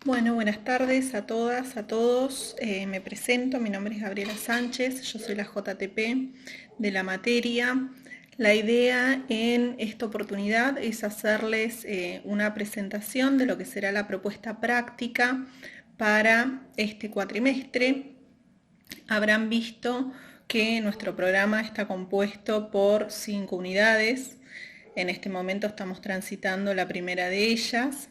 Bueno, buenas tardes a todas, a todos. Me presento, mi nombre es Gabriela Sánchez, yo soy la JTP de la materia. La idea en esta oportunidad es hacerles una presentación de lo que será la propuesta práctica para este cuatrimestre. Habrán visto que nuestro programa está compuesto por 5 unidades. En este momento estamos transitando la primera de ellas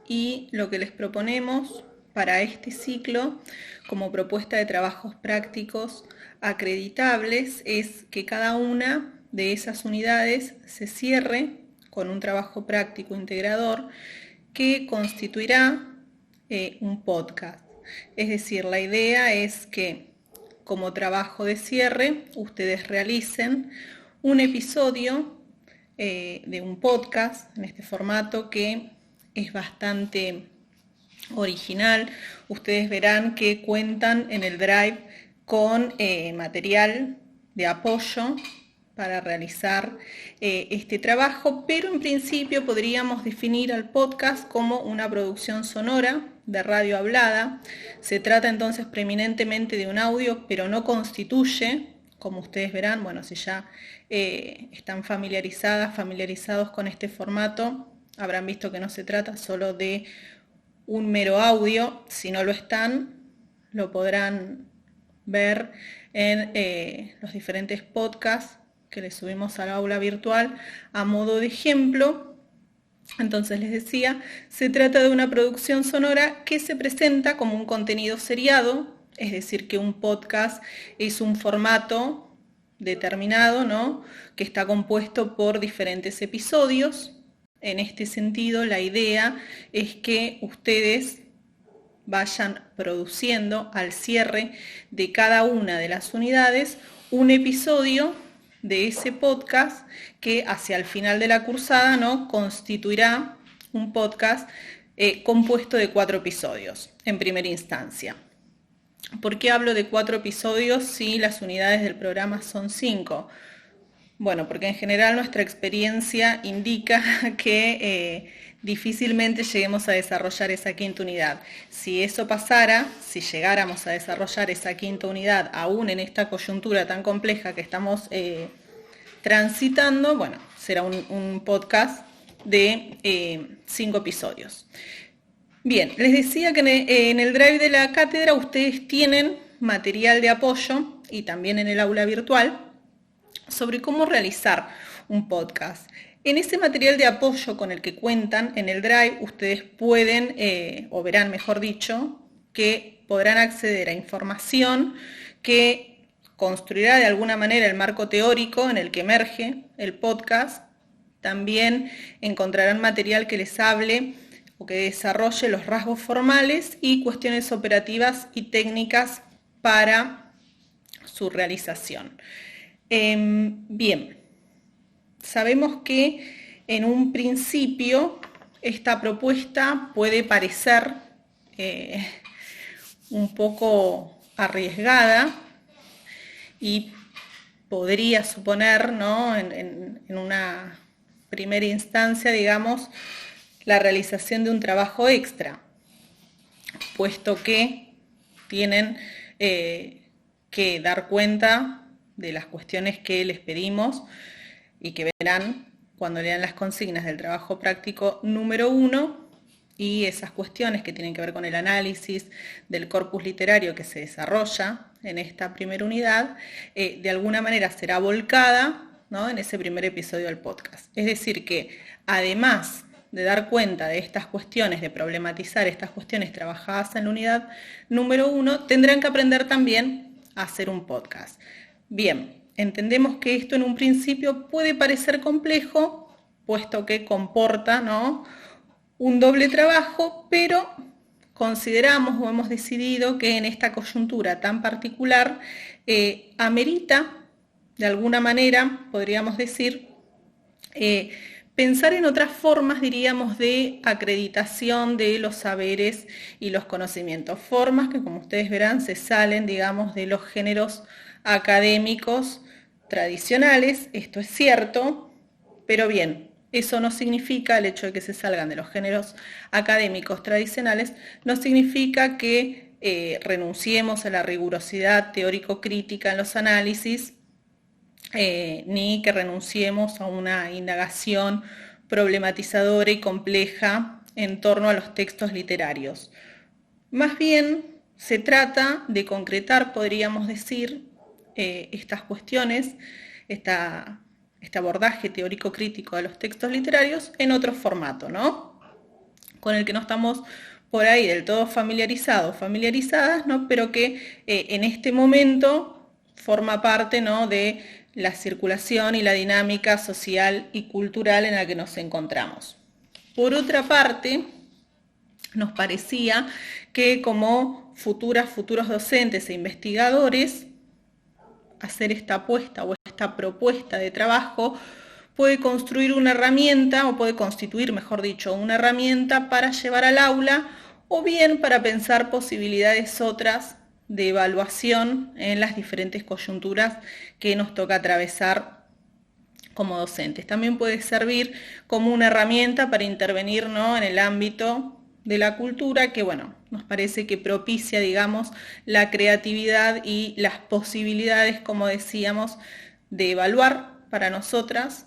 y lo que les proponemos para este ciclo como propuesta de trabajos prácticos acreditables es que cada una de esas unidades se cierre con un trabajo práctico integrador que constituirá un podcast. Es decir, la idea es que como trabajo de cierre ustedes realicen un episodio de un podcast en este formato que es bastante original. Ustedes verán que cuentan en el Drive con material de apoyo para realizar este trabajo, pero en principio podríamos definir al podcast como una producción sonora de radio hablada. Se trata entonces preeminentemente de un audio, pero no constituye, como ustedes verán, bueno, si ya están familiarizados con este formato, habrán visto que no se trata solo de un mero audio. Si no lo están, lo podrán ver en los diferentes podcasts que les subimos al aula virtual a modo de ejemplo. Entonces les decía, se trata de una producción sonora que se presenta como un contenido seriado, es decir, que un podcast es un formato determinado, ¿no?, que está compuesto por diferentes episodios. En este sentido, la idea es que ustedes vayan produciendo al cierre de cada una de las unidades un episodio de ese podcast que hacia el final de la cursada, ¿no?, constituirá un podcast compuesto de 4 episodios en primera instancia. ¿Por qué hablo de 4 episodios si las unidades del programa son 5? Bueno, porque en general nuestra experiencia indica que difícilmente lleguemos a desarrollar esa quinta unidad. Si eso pasara, si llegáramos a desarrollar esa quinta unidad aún en esta coyuntura tan compleja que estamos transitando, bueno, será un podcast de 5 episodios. Bien, les decía que en el Drive de la cátedra ustedes tienen material de apoyo y también en el aula virtual sobre cómo realizar un podcast. En ese material de apoyo con el que cuentan en el Drive, ustedes pueden, o verán mejor dicho, que podrán acceder a información que construirá de alguna manera el marco teórico en el que emerge el podcast. También encontrarán material que les hable o que desarrolle los rasgos formales y cuestiones operativas y técnicas para su realización. Bien, sabemos que en un principio esta propuesta puede parecer un poco arriesgada y podría suponer, ¿no?, en una primera instancia, digamos, la realización de un trabajo extra, puesto que tienen que dar cuenta de las cuestiones que les pedimos y que verán cuando lean las consignas del trabajo práctico número 1, y esas cuestiones que tienen que ver con el análisis del corpus literario que se desarrolla en esta primera unidad, de alguna manera será volcada, ¿no?, en ese primer episodio del podcast. Es decir que además de dar cuenta de estas cuestiones, de problematizar estas cuestiones trabajadas en la unidad número 1, tendrán que aprender también a hacer un podcast. Bien, entendemos que esto en un principio puede parecer complejo, puesto que comporta, ¿no?, un doble trabajo, pero consideramos o hemos decidido que en esta coyuntura tan particular amerita, de alguna manera, podríamos decir, pensar en otras formas, diríamos, de acreditación de los saberes y los conocimientos. Formas que, como ustedes verán, se salen, digamos, de los géneros académicos tradicionales, esto es cierto, pero bien, Eso no significa, el hecho de que se salgan de los géneros académicos tradicionales, no significa que renunciemos a la rigurosidad teórico-crítica en los análisis, ni que renunciemos a una indagación problematizadora y compleja en torno a los textos literarios. Más bien se trata de concretar, podríamos decir, estas cuestiones, este abordaje teórico-crítico de los textos literarios en otro formato, ¿no? Con el que no estamos por ahí del todo familiarizadas, ¿no? Pero que en este momento forma parte, ¿no?, de la circulación y la dinámica social y cultural en la que nos encontramos. Por otra parte, nos parecía que como futuros docentes e investigadores, hacer esta apuesta o esta propuesta de trabajo puede construir una herramienta, o puede constituir, mejor dicho, una herramienta para llevar al aula, o bien para pensar posibilidades otras de evaluación en las diferentes coyunturas que nos toca atravesar como docentes. También puede servir como una herramienta para intervenir, ¿no?, en el ámbito de la cultura, que bueno, nos parece que propicia, digamos, la creatividad y las posibilidades, como decíamos, de evaluar para nosotras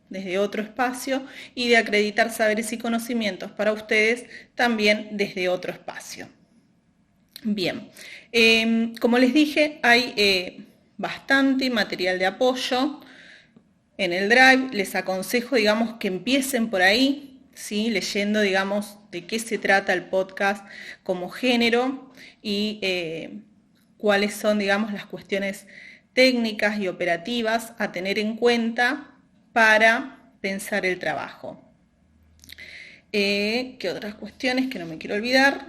desde otro espacio y de acreditar saberes y conocimientos para ustedes también desde otro espacio. Bien, como les dije, hay bastante material de apoyo en el Drive. Les aconsejo, digamos, que empiecen por ahí, ¿sí?, leyendo, digamos, de qué se trata el podcast como género y cuáles son, digamos, las cuestiones técnicas y operativas a tener en cuenta para pensar el trabajo. ¿Qué otras cuestiones que no me quiero olvidar?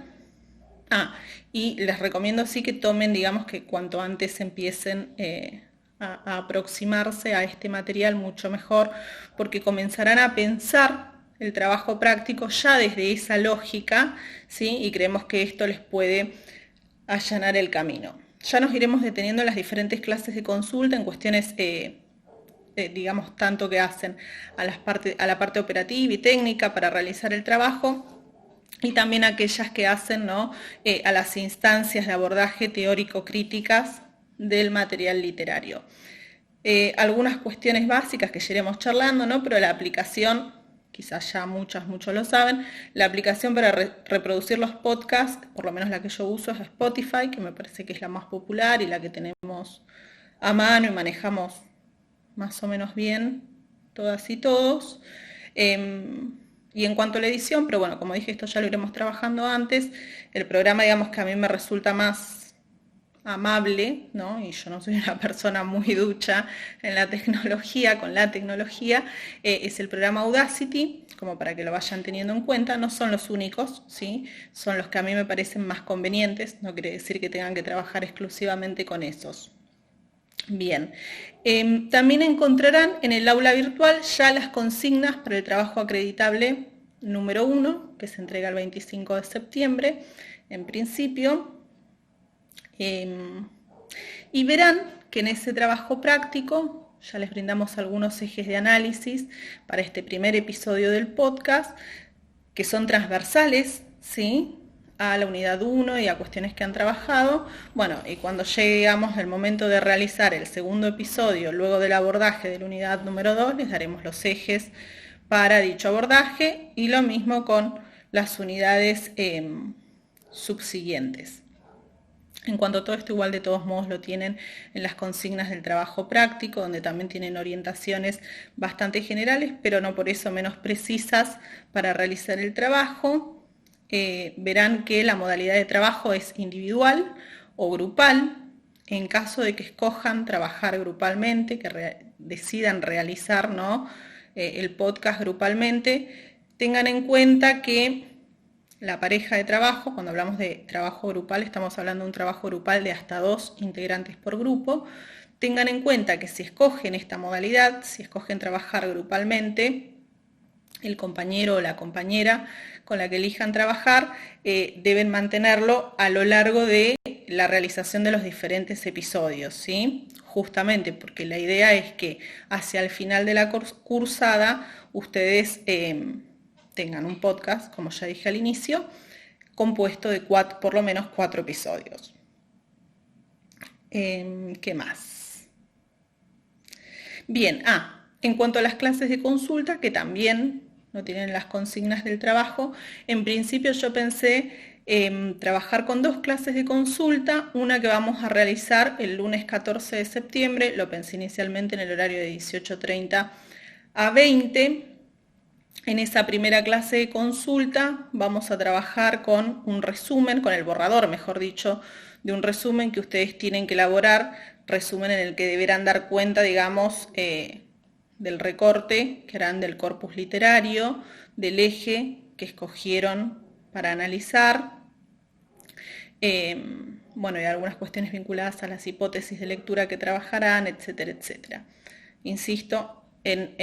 Y les recomiendo sí que tomen, digamos, que cuanto antes empiecen a aproximarse a este material mucho mejor, porque comenzarán a pensar el trabajo práctico ya desde esa lógica, ¿sí?, y creemos que esto les puede allanar el camino. Ya nos iremos deteniendo en las diferentes clases de consulta en cuestiones, digamos, tanto que hacen a la parte operativa y técnica para realizar el trabajo, y también aquellas que hacen, ¿no?, a las instancias de abordaje teórico-críticas del material literario. Algunas cuestiones básicas que ya iremos charlando, ¿no?, pero la aplicación, quizás ya muchos lo saben, la aplicación para reproducir los podcasts, por lo menos la que yo uso, es Spotify, que me parece que es la más popular y la que tenemos a mano y manejamos más o menos bien todas y todos. Y en cuanto a la edición, pero bueno, como dije, esto ya lo iremos trabajando antes, el programa, digamos, que a mí me resulta más amable, ¿no?, y yo no soy una persona muy ducha en la tecnología, con la tecnología, es el programa Audacity, como para que lo vayan teniendo en cuenta. No son los únicos, ¿sí?, son los que a mí me parecen más convenientes, no quiere decir que tengan que trabajar exclusivamente con esos. Bien, también encontrarán en el aula virtual ya las consignas para el trabajo acreditable número 1, que se entrega el 25 de septiembre, en principio, y verán que en ese trabajo práctico ya les brindamos algunos ejes de análisis para este primer episodio del podcast, que son transversales, ¿sí?, a la unidad 1 y a cuestiones que han trabajado. Bueno, y cuando llegamos al momento de realizar el segundo episodio, luego del abordaje de la unidad número 2, les daremos los ejes para dicho abordaje, y lo mismo con las unidades subsiguientes. En cuanto a todo esto, igual de todos modos lo tienen en las consignas del trabajo práctico, donde también tienen orientaciones bastante generales, pero no por eso menos precisas para realizar el trabajo. Verán que la modalidad de trabajo es individual o grupal. En caso de que escojan trabajar grupalmente, que decidan realizar, ¿no?, el podcast grupalmente, tengan en cuenta que la pareja de trabajo, cuando hablamos de trabajo grupal, estamos hablando de un trabajo grupal de hasta 2 integrantes por grupo. Tengan en cuenta que si escogen esta modalidad, si escogen trabajar grupalmente, el compañero o la compañera con la que elijan trabajar deben mantenerlo a lo largo de la realización de los diferentes episodios, ¿sí?, justamente porque la idea es que hacia el final de la cursada ustedes tengan un podcast, como ya dije al inicio, compuesto de por lo menos 4 episodios. ¿Qué más? Bien, en cuanto a las clases de consulta, que también no tienen las consignas del trabajo, en principio yo pensé trabajar con 2 clases de consulta, una que vamos a realizar el lunes 14 de septiembre, lo pensé inicialmente en el horario de 18:30 a 20. En esa primera clase de consulta vamos a trabajar con un resumen, con el borrador, mejor dicho, de un resumen que ustedes tienen que elaborar, resumen en el que deberán dar cuenta, digamos, del recorte que harán del corpus literario, del eje que escogieron para analizar, bueno, y algunas cuestiones vinculadas a las hipótesis de lectura que trabajarán, etcétera, etcétera. Insisto, en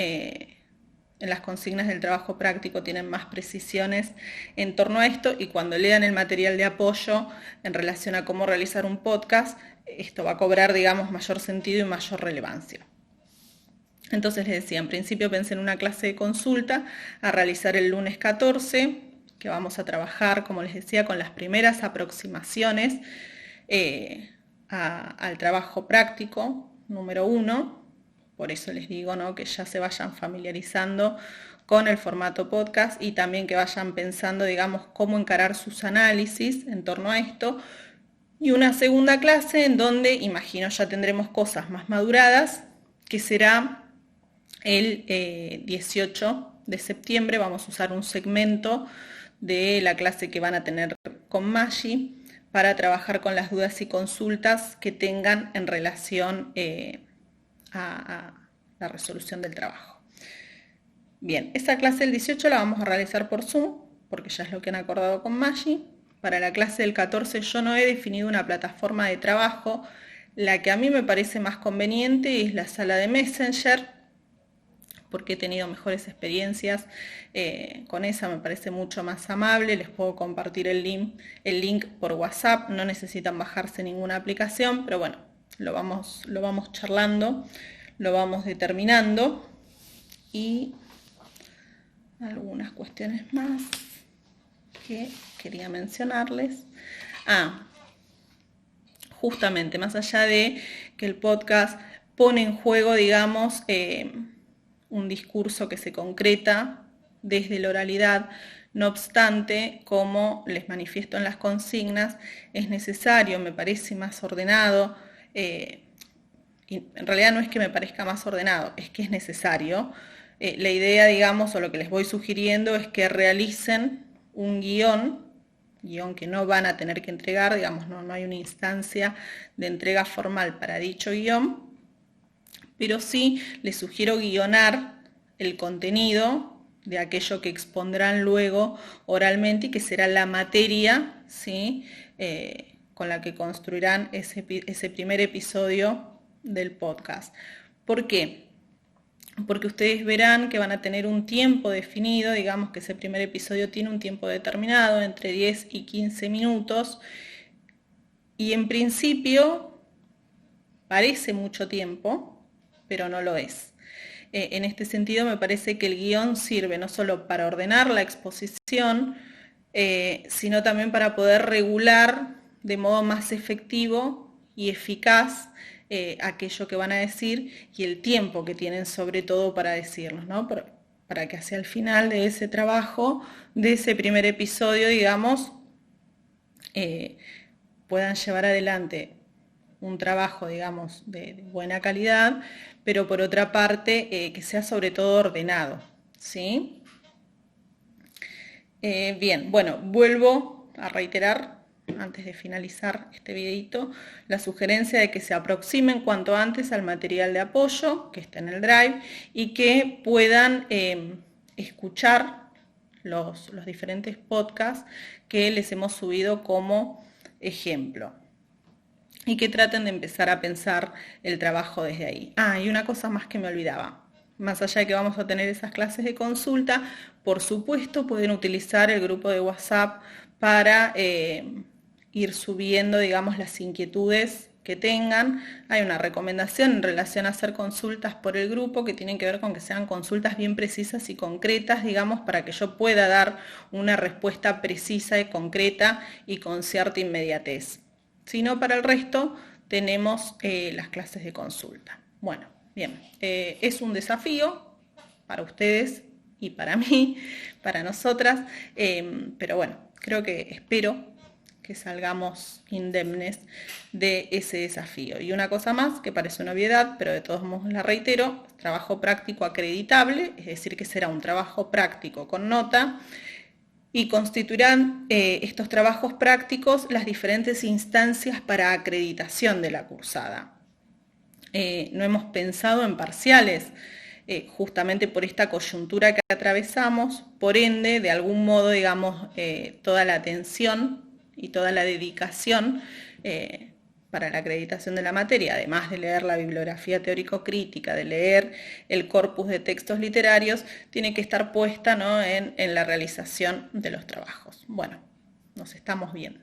las consignas del trabajo práctico tienen más precisiones en torno a esto, y cuando lean el material de apoyo en relación a cómo realizar un podcast, esto va a cobrar, digamos, mayor sentido y mayor relevancia. Entonces les decía, en principio pensé en una clase de consulta a realizar el lunes 14, que vamos a trabajar, como les decía, con las primeras aproximaciones al trabajo práctico, número 1. Por eso les digo, ¿no?, que ya se vayan familiarizando con el formato podcast y también que vayan pensando, digamos, cómo encarar sus análisis en torno a esto. Y una segunda clase en donde, imagino, ya tendremos cosas más maduradas, que será el 18 de septiembre. Vamos a usar un segmento de la clase que van a tener con Maggi para trabajar con las dudas y consultas que tengan en relación a la resolución del trabajo. Bien, esa clase del 18 la vamos a realizar por Zoom, porque ya es lo que han acordado con Maggi. Para la clase del 14 yo no he definido una plataforma de trabajo. La que a mí me parece más conveniente es la sala de Messenger, porque he tenido mejores experiencias con esa, me parece mucho más amable. Les puedo compartir el link por WhatsApp, no necesitan bajarse ninguna aplicación, pero bueno, lo vamos charlando, lo vamos determinando. Y algunas cuestiones más que quería mencionarles. Justamente, más allá de que el podcast pone en juego, digamos, un discurso que se concreta desde la oralidad, no obstante, como les manifiesto en las consignas, es necesario, me parece más ordenado, y en realidad no es que me parezca más ordenado, es que es necesario. La idea, digamos, o lo que les voy sugiriendo es que realicen un guión que no van a tener que entregar, digamos, no hay una instancia de entrega formal para dicho guión, pero sí les sugiero guionar el contenido de aquello que expondrán luego oralmente y que será la materia, ¿sí?, con la que construirán ese primer episodio del podcast. ¿Por qué? Porque ustedes verán que van a tener un tiempo definido, digamos que ese primer episodio tiene un tiempo determinado, entre 10 y 15 minutos, y en principio parece mucho tiempo, pero no lo es. En este sentido me parece que el guión sirve no solo para ordenar la exposición, sino también para poder regular de modo más efectivo y eficaz aquello que van a decir y el tiempo que tienen sobre todo para decirlo, ¿no? Para que hacia el final de ese trabajo, de ese primer episodio, digamos, puedan llevar adelante un trabajo, digamos, de buena calidad, pero por otra parte que sea sobre todo ordenado, ¿sí? Bien, bueno, vuelvo a reiterar, antes de finalizar este videito, la sugerencia de que se aproximen cuanto antes al material de apoyo que está en el Drive y que puedan escuchar los diferentes podcasts que les hemos subido como ejemplo y que traten de empezar a pensar el trabajo desde ahí. Y una cosa más que me olvidaba. Más allá de que vamos a tener esas clases de consulta, por supuesto pueden utilizar el grupo de WhatsApp para ir subiendo, digamos, las inquietudes que tengan. Hay una recomendación en relación a hacer consultas por el grupo que tienen que ver con que sean consultas bien precisas y concretas, digamos, para que yo pueda dar una respuesta precisa y concreta y con cierta inmediatez. Si no, para el resto tenemos las clases de consulta. Bueno, bien, es un desafío para ustedes y para mí, para nosotras, pero bueno, espero que salgamos indemnes de ese desafío. Y una cosa más, que parece una obviedad, pero de todos modos la reitero: trabajo práctico acreditable, es decir, que será un trabajo práctico con nota, y constituirán estos trabajos prácticos las diferentes instancias para acreditación de la cursada. No hemos pensado en parciales, justamente por esta coyuntura que atravesamos, por ende, de algún modo, digamos, toda la atención y toda la dedicación para la acreditación de la materia, además de leer la bibliografía teórico-crítica, de leer el corpus de textos literarios, tiene que estar puesta, ¿no?, en la realización de los trabajos. Bueno, nos estamos viendo.